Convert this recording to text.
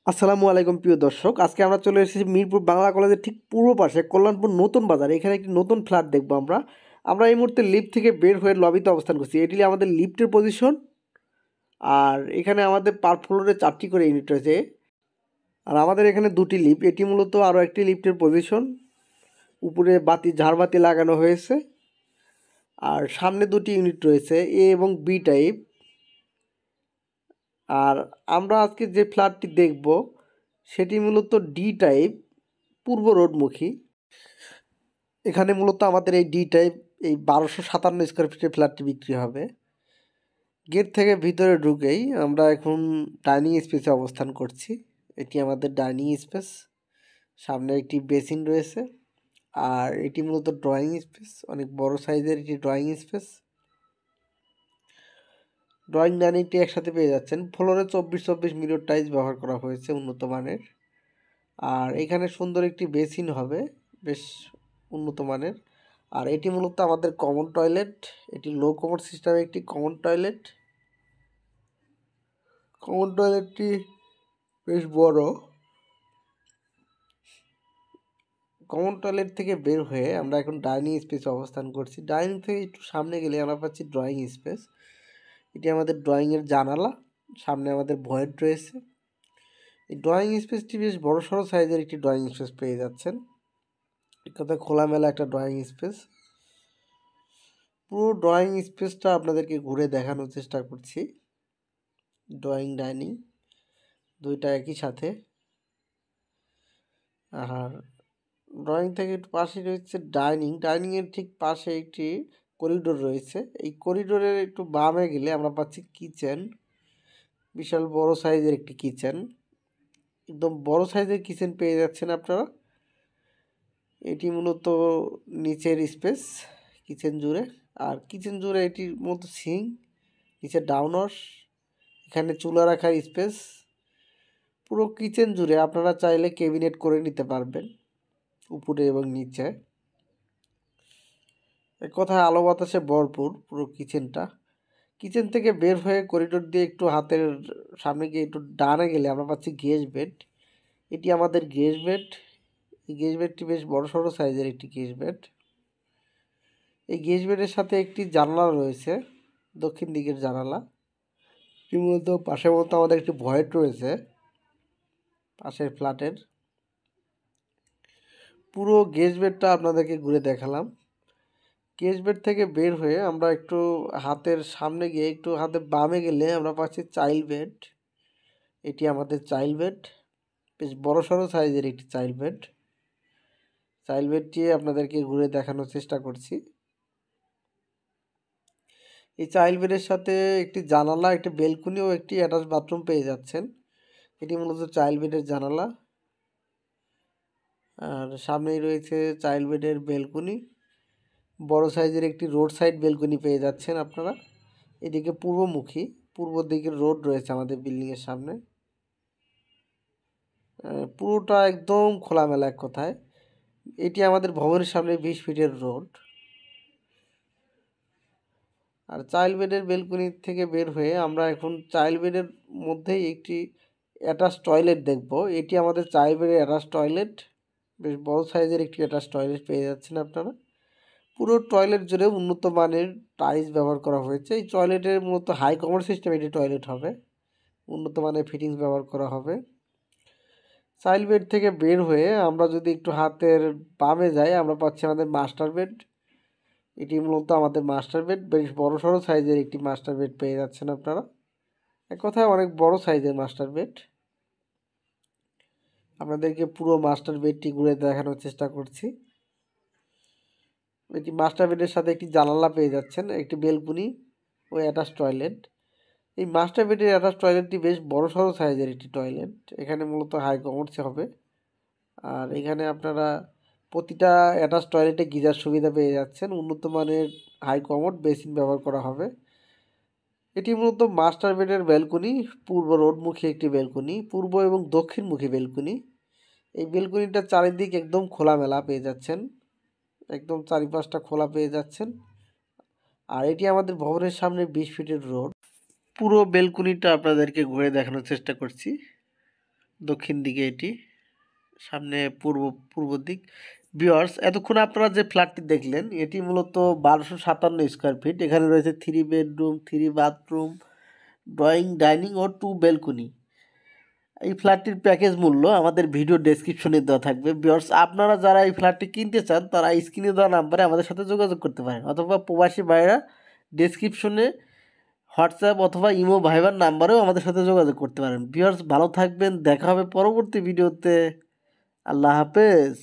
আসসালামু আলাইকুম প্রিয় দর্শক, আজকে আমরা চলে এসেছি মিরপুর বাংলা কলেজের ঠিক পূর্ব পাশে কল্যাণপুর নতুন বাজার। এখানে একটি নতুন ফ্ল্যাট দেখবো আমরা এই মুহূর্তে লিফট থেকে বের হয়ে লবিতে অবস্থান করছি। এটি আমাদের লিফটের পজিশন। আর এখানে আমাদের পার ফ্লোরে 4টি করে ইউনিট রয়েছে। আর আমাদের এখানে 2টি লিফট, এটি মূলত আরও একটি লিফটের পজিশন। উপরে ঝাড়বাতি লাগানো হয়েছে। আর সামনে 2টি ইউনিট রয়েছে, এ এবং বি টাইপ। আর আমরা আজকে যে ফ্ল্যাটটি দেখব সেটি মূলত ডি টাইপ, পূর্ব রোডমুখী। এখানে মূলত আমাদের এই ডি টাইপ এই 1257 স্কোয়ার ফিটের ফ্ল্যাটটি বিক্রি হবে। গেট থেকে ভিতরে ঢুকেই আমরা এখন ডাইনিং স্পেসে অবস্থান করছি। এটি আমাদের ডাইনিং স্পেস। সামনে একটি বেসিন রয়েছে। আর এটি মূলত ড্রয়িং স্পেস, অনেক বড় সাইজের এটি ড্রয়িং স্পেস। ড্রয়িং ডাইনিংটি একসাথে পেয়ে যাচ্ছেন। ফ্লোরে 24 মিলির টাইলস ব্যবহার করা হয়েছে উন্নত মানের। আর এখানে সুন্দর একটি বেসিন হবে, বেশ উন্নত মানের। আর এটি মূলত আমাদের কমন টয়লেট। এটি লো কমোড সিস্টেমের একটি কমন টয়লেট। কমন টয়লেটটি বেশ বড়। কমন টয়লেট থেকে বের হয়ে আমরা এখন ডাইনিং স্পেসে অবস্থান করছি। ডাইনিং থেকে একটু সামনে গেলে আমরা পাচ্ছি ড্রয়িং স্পেস। এটি আমাদের ড্রয়িংয়ের জানালা। সামনে আমাদের ভয়েড রয়েছে। এই ড্রয়িং স্পেসটি বেশ বড়সড় সাইজের একটি ড্রয়িং স্পেস পেয়ে যাচ্ছেন। এক কথায় খোলামেলা একটা ড্রয়িং স্পেস। পুরো ড্রয়িং স্পেসটা আপনাদেরকে ঘুরে দেখানোর চেষ্টা করছি। ড্রয়িং ডাইনিং দুইটা একই সাথে। আর ড্রয়িং থেকে একটু পাশে রয়েছে ডাইনিং। ডাইনিংয়ের ঠিক পাশে একটি করিডোর রয়েছে। এই করিডোরের একটু বামে গেলে আমরা পাচ্ছি কিচেন। বিশাল বড় সাইজের একটি কিচেন, একদম বড় সাইজের কিচেন পেয়ে যাচ্ছেন আপনারা। এটি মূলত নিচের স্পেস কিচেন জুড়ে। আর কিচেন জুড়ে এটি মূলত সিঙ্ক, নিচে ডাউনওয়াশ, এখানে চুলা রাখার স্পেস। পুরো কিচেন জুড়ে আপনারা চাইলে ক্যাবিনেট করে নিতে পারবেন উপরে এবং নিচে। এক কথায় আলো বাতাসে ভরপুর পুরো কিচেনটা। কিচেন থেকে বের হয়ে করিডোর দিয়ে একটু হাতের সামনে গিয়ে একটু ডানে গেলে আমরা পাচ্ছি গেস্ট বেড। এটি আমাদের গেস্ট বেড। এই গেস্ট বেডটি বেশ বড়সড় সাইজের একটি গেস্ট বেড। এই গেস্ট বেডের সাথে একটি জানালা রয়েছে, দক্ষিণ দিকের জানালা। মূলত পাশের মতো আমাদের একটি ভয়েড রয়েছে পাশের ফ্ল্যাটের। পুরো গেস্ট বেডটা আপনাদেরকে ঘুরে দেখালাম। গেস্ট বেড থেকে বের হয়ে আমরা একটু হাতের সামনে গিয়ে একটু হাতে বামে গেলে আমরা পাচ্ছি চাইল্ড বেড। এটি আমাদের চাইল্ড বেড, বেশ বড়সড় সাইজের একটি চাইল্ড বেড। চাইল্ড বেডটি আপনাদেরকে ঘুরে দেখানোর চেষ্টা করছি। এই চাইল্ড বেডের সাথে একটি জানালা, একটি বেলকুনি ও একটি অ্যাটাচ বাথরুম পেয়ে যাচ্ছেন। এটি মূলত চাইল্ড বেডের জানালা। আর সামনেই রয়েছে চাইল্ড বেডের বেলকুনি। বড় সাইজের একটি রোড সাইড বেলকুনি পেয়ে যাচ্ছেন আপনারা। এদিকে পূর্বমুখী, পূর্ব দিকের রোড রয়েছে আমাদের বিল্ডিংয়ের সামনে। পুরোটা একদম খোলামেলা এক কথায়। এটি আমাদের ভবনের সামনে 20 ফিটের রোড। আর চাইল্ড বেডের বেলকুনি থেকে বের হয়ে আমরা এখন চাইল্ড বেডের মধ্যেই একটি অ্যাটাচ টয়লেট দেখব। এটি আমাদের চাইল্ড বেডের অ্যাটাচ টয়লেট। বেশ বড় সাইজের একটি অ্যাটাচ টয়লেট পেয়ে যাচ্ছেন আপনারা। পুরো টয়লেট জুড়ে উন্নত মানের টাইলস ব্যবহার করা হয়েছে। এই টয়লেটের মূলত হাই কমোড সিস্টেম একটি টয়লেট হবে, উন্নত মানের ফিটিংস ব্যবহার করা হবে। চাইল্ড বেড থেকে বের হয়ে আমরা যদি একটু হাতের বামে যাই আমরা পাচ্ছি আমাদের মাস্টার বেড। এটি মূলত আমাদের মাস্টার বেড, বেশ বড়সড় সাইজের একটি মাস্টার বেড পেয়ে যাচ্ছেন আপনারা। এক কথায় অনেক বড় সাইজের মাস্টার বেড। আপনাদেরকে পুরো মাস্টার বেডটি ঘুরে দেখানোর চেষ্টা করছি। এটি মাস্টার বেডের সাথে একটি জানালা পেয়ে যাচ্ছেন, একটি বেলকুনি ও অ্যাটাচ টয়লেট। এই মাস্টার বেডের অ্যাটাচ টয়লেটটি বেশ বড়সড় সাইজের একটি টয়লেট। এখানে মূলত হাই কমোডস হবে। আর এখানে আপনারা প্রতিটা অ্যাটাচ টয়লেটে গিজার সুবিধা পেয়ে যাচ্ছেন। উন্নত মানের হাই কমোড বেসিন ব্যবহার করা হবে। এটি মূলত মাস্টার বেডের ব্যালকনি, পূর্ব রোডমুখী একটি ব্যালকনি, পূর্ব এবং দক্ষিণমুখী ব্যালকনি। এই ব্যালকনিটার চারিদিক একদম খোলামেলা পেয়ে যাচ্ছেন, একদম চারিপাশটা খোলা পেয়ে যাচ্ছেন। আর এটি আমাদের ভবনের সামনে 20 ফিটের রোড। পুরো ব্যালকনিটা আপনাদেরকে ঘুরে দেখানোর চেষ্টা করছি। দক্ষিণ দিকে এটি, সামনে পূর্ব দিক। ভিউয়ার্স, এতক্ষণ আপনারা যে ফ্ল্যাটটি দেখলেন এটি মূলত 1257 স্কোয়ার ফিট। এখানে রয়েছে 3 বেডরুম, 3 বাথরুম, ড্রয়িং, ডাইনিং ও 2 ব্যালকনি। এই ফ্ল্যাটটির প্যাকেজ মূল্য আমাদের ভিডিও ডেসক্রিপশনে দেওয়া থাকবে। ভিউয়ার্স, আপনারা যারা এই ফ্ল্যাটটি কিনতে চান তারা স্ক্রিনে দেওয়া নাম্বারে আমাদের সাথে যোগাযোগ করতে পারেন, অথবা প্রবাসী ভাইরা ডেসক্রিপশনে হোয়াটসঅ্যাপ অথবা ইমো, ভাইবার নাম্বারেও আমাদের সাথে যোগাযোগ করতে পারেন। ভিউয়ার্স, ভালো থাকবেন, দেখা হবে পরবর্তী ভিডিওতে। আল্লাহ হাফেজ।